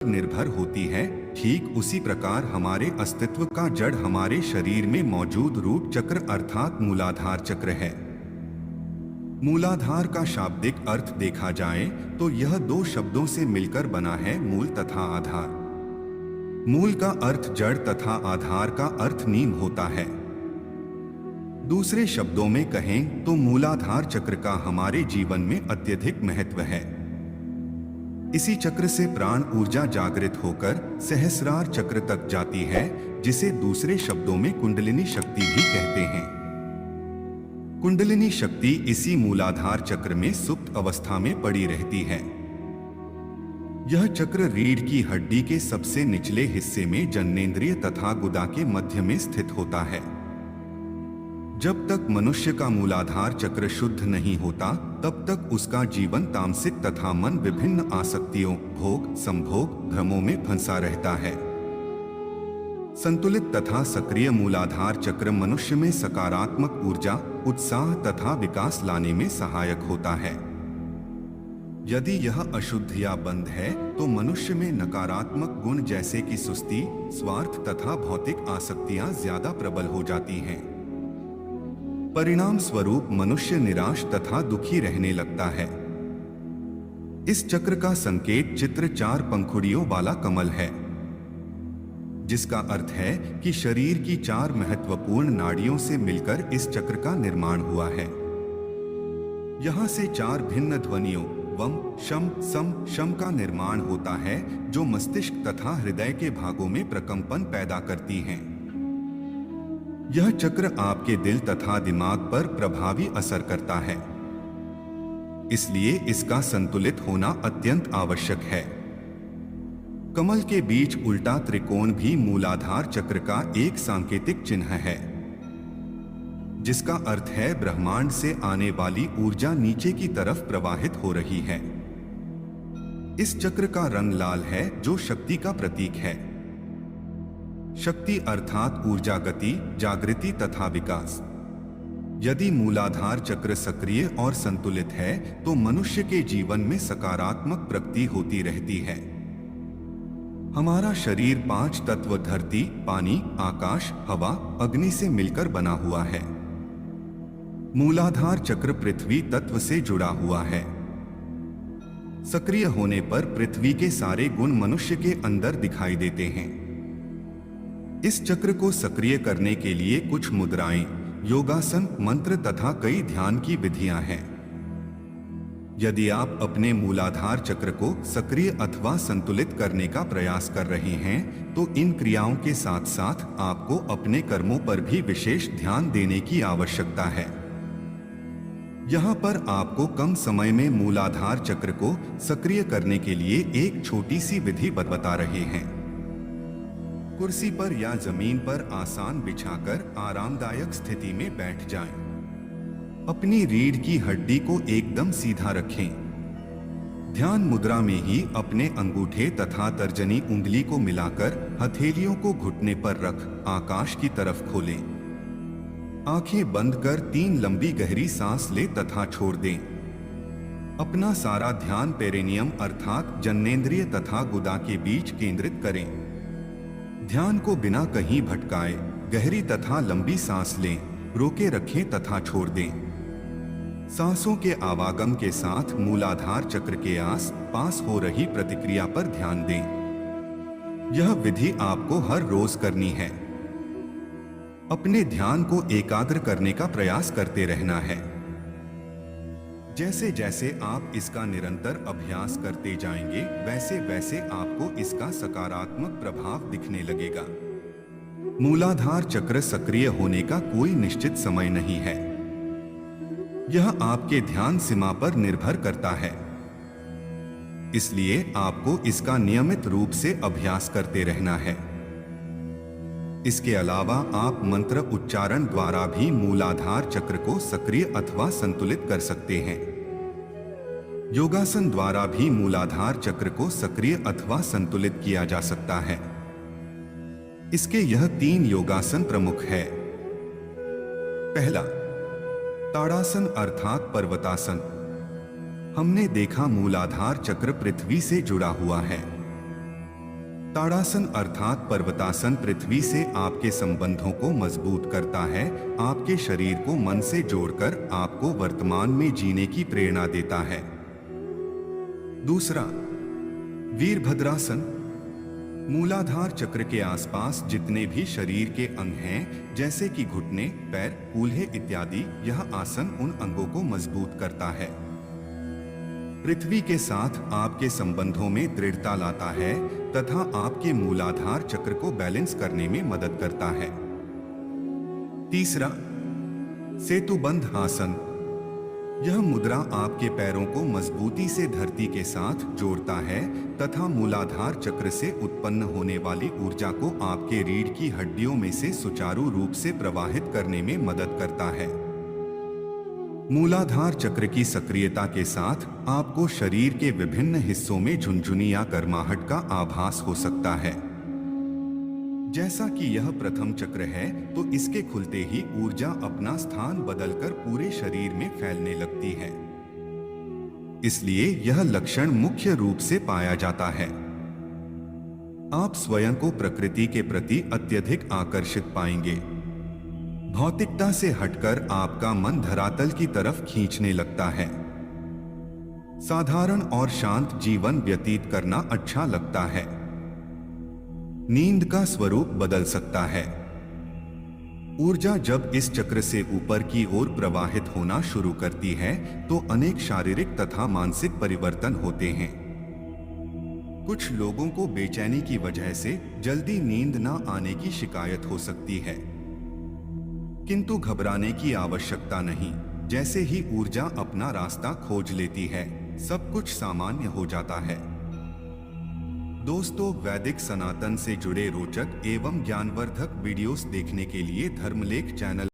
निर्भर होती है, ठीक उसी प्रकार हमारे अस्तित्व का जड़ हमारे शरीर में मौजूद रूट चक्र अर्थात मूलाधार चक्र है। मूलाधार का शाब्दिक अर्थ देखा जाए तो यह दो शब्दों से मिलकर बना है, मूल तथा आधार। मूल का अर्थ जड़ तथा आधार का अर्थ नींव होता है। दूसरे शब्दों में कहें तो मूलाधार चक्र का हमारे जीवन में अत्यधिक महत्व है। इसी चक्र से प्राण ऊर्जा जागृत होकर सहस्रार चक्र तक जाती है, जिसे दूसरे शब्दों में कुंडलिनी शक्ति भी कहते हैं। कुंडलिनी शक्ति इसी मूलाधार चक्र में सुप्त अवस्था में पड़ी रहती है। यह चक्र रीढ़ की हड्डी के सबसे निचले हिस्से में जननेंद्रिय तथा गुदा के मध्य में स्थित होता है। जब तक मनुष्य का मूलाधार चक्र शुद्ध नहीं होता, तब तक उसका जीवन तामसिक तथा मन विभिन्न आसक्तियों, भोग, संभोग, भ्रमों में फंसा रहता है। संतुलित तथा सक्रिय मूलाधार चक्र मनुष्य में सकारात्मक ऊर्जा, उत्साह तथा विकास लाने में सहायक होता है। यदि यह अशुद्ध या बंद है तो मनुष्य में नकारात्मक गुण जैसे कि सुस्ती, स्वार्थ तथा भौतिक आसक्तियां ज्यादा प्रबल हो जाती हैं। परिणाम स्वरूप मनुष्य निराश तथा दुखी रहने लगता है। इस चक्र का संकेत चित्र 4 पंखुड़ियों वाला कमल है, जिसका अर्थ है कि शरीर की 4 महत्वपूर्ण नाड़ियों से मिलकर इस चक्र का निर्माण हुआ है। यहां से 4 भिन्न ध्वनियों वम, शम, सम, शम का निर्माण होता है, जो मस्तिष्क तथा हृदय के भागों में प्रकंपन पैदा करती हैं। यह चक्र आपके दिल तथा दिमाग पर प्रभावी असर करता है, इसलिए इसका संतुलित होना अत्यंत आवश्यक है। कमल के बीच उल्टा त्रिकोण भी मूलाधार चक्र का एक सांकेतिक चिन्ह है, जिसका अर्थ है ब्रह्मांड से आने वाली ऊर्जा नीचे की तरफ प्रवाहित हो रही है। इस चक्र का रंग लाल है, जो शक्ति का प्रतीक है। शक्ति अर्थात ऊर्जा, गति, जागृति तथा विकास। यदि मूलाधार चक्र सक्रिय और संतुलित है तो मनुष्य के जीवन में सकारात्मक प्रगति होती रहती है। हमारा शरीर 5 तत्व धरती, पानी, आकाश, हवा, अग्नि से मिलकर बना हुआ है। मूलाधार चक्र पृथ्वी तत्व से जुड़ा हुआ है। सक्रिय होने पर पृथ्वी के सारे गुण मनुष्य के अंदर दिखाई देते हैं। इस चक्र को सक्रिय करने के लिए कुछ मुद्राएं, योगासन, मंत्र तथा कई ध्यान की विधियां हैं। यदि आप अपने मूलाधार चक्र को सक्रिय अथवा संतुलित करने का प्रयास कर रहे हैं तो इन क्रियाओं के साथ साथ आपको अपने कर्मों पर भी विशेष ध्यान देने की आवश्यकता है। यहाँ पर आपको कम समय में मूलाधार चक्र को सक्रिय करने के लिए एक छोटी सी विधि बता रहे हैं। कुर्सी पर या जमीन पर आसान बिछाकर आरामदायक स्थिति में बैठ जाएं। अपनी रीढ़ की हड्डी को एकदम सीधा रखें। ध्यान मुद्रा में ही अपने अंगूठे तथा तर्जनी उंगली को मिलाकर हथेलियों को घुटने पर रख आकाश की तरफ खोलें। आंखें बंद कर 3 लंबी गहरी सांस ले तथा छोड़ दें। अपना सारा ध्यान पेरिनियम अर्थात जननेंद्रिय तथा गुदा के बीच केंद्रित करें। ध्यान को बिना कहीं भटकाए गहरी तथा लंबी सांस लें, रोके रखें तथा छोड़ दें। सांसों के आवागम के साथ मूलाधार चक्र के आस पास हो रही प्रतिक्रिया पर ध्यान दें। यह विधि आपको हर रोज करनी है। अपने ध्यान को एकाग्र करने का प्रयास करते रहना है। जैसे जैसे आप इसका निरंतर अभ्यास करते जाएंगे, वैसे वैसे आपको इसका सकारात्मक प्रभाव दिखने लगेगा। मूलाधार चक्र सक्रिय होने का कोई निश्चित समय नहीं है। यह आपके ध्यान सीमा पर निर्भर करता है। इसलिए आपको इसका नियमित रूप से अभ्यास करते रहना है। इसके अलावा आप मंत्र उच्चारण द्वारा भी मूलाधार चक्र को सक्रिय अथवा संतुलित कर सकते हैं। योगासन द्वारा भी मूलाधार चक्र को सक्रिय अथवा संतुलित किया जा सकता है। इसके यह 3 योगासन प्रमुख है। पहला, ताड़ासन अर्थात पर्वतासन। हमने देखा मूलाधार चक्र पृथ्वी से जुड़ा हुआ है। ताड़ासन अर्थात पर्वतासन पृथ्वी से आपके संबंधों को मजबूत करता है, आपके शरीर को मन से जोड़कर आपको वर्तमान में जीने की प्रेरणा देता है। दूसरा, वीरभद्रासन। मूलाधार चक्र के आसपास जितने भी शरीर के अंग हैं, जैसे कि घुटने, पैर, कूल्हे इत्यादि, यह आसन उन अंगों को मजबूत करता है। पृथ्वी के साथ आपके संबंधों में दृढ़ता लाता है तथा आपके मूलाधार चक्र को बैलेंस करने में मदद करता है। तीसरा, सेतुबंध आसन। यह मुद्रा आपके पैरों को मजबूती से धरती के साथ जोड़ता है तथा मूलाधार चक्र से उत्पन्न होने वाली ऊर्जा को आपके रीढ़ की हड्डियों में से सुचारू रूप से प्रवाहित करने में मदद करता है। मूलाधार चक्र की सक्रियता के साथ आपको शरीर के विभिन्न हिस्सों में झुनझुनी या गर्माहट का आभास हो सकता है। जैसा कि यह प्रथम चक्र है, तो इसके खुलते ही ऊर्जा अपना स्थान बदलकर पूरे शरीर में फैलने लगती है। इसलिए यह लक्षण मुख्य रूप से पाया जाता है। आप स्वयं को प्रकृति के प्रति अत्यधिक आकर्षित पाएंगे। भौतिकता से हटकर आपका मन धरातल की तरफ खींचने लगता है। साधारण और शांत जीवन व्यतीत करना अच्छा लगता है। नींद का स्वरूप बदल सकता है। ऊर्जा जब इस चक्र से ऊपर की ओर प्रवाहित होना शुरू करती है, तो अनेक शारीरिक तथा मानसिक परिवर्तन होते हैं। कुछ लोगों को बेचैनी की वजह से जल्दी नींद न आने की शिकायत हो सकती है, किंतु घबराने की आवश्यकता नहीं। जैसे ही ऊर्जा अपना रास्ता खोज लेती है, सब कुछ सामान्य हो जाता है। दोस्तों, वैदिक सनातन से जुड़े रोचक एवं ज्ञानवर्धक वीडियोस देखने के लिए धर्मलेख चैनल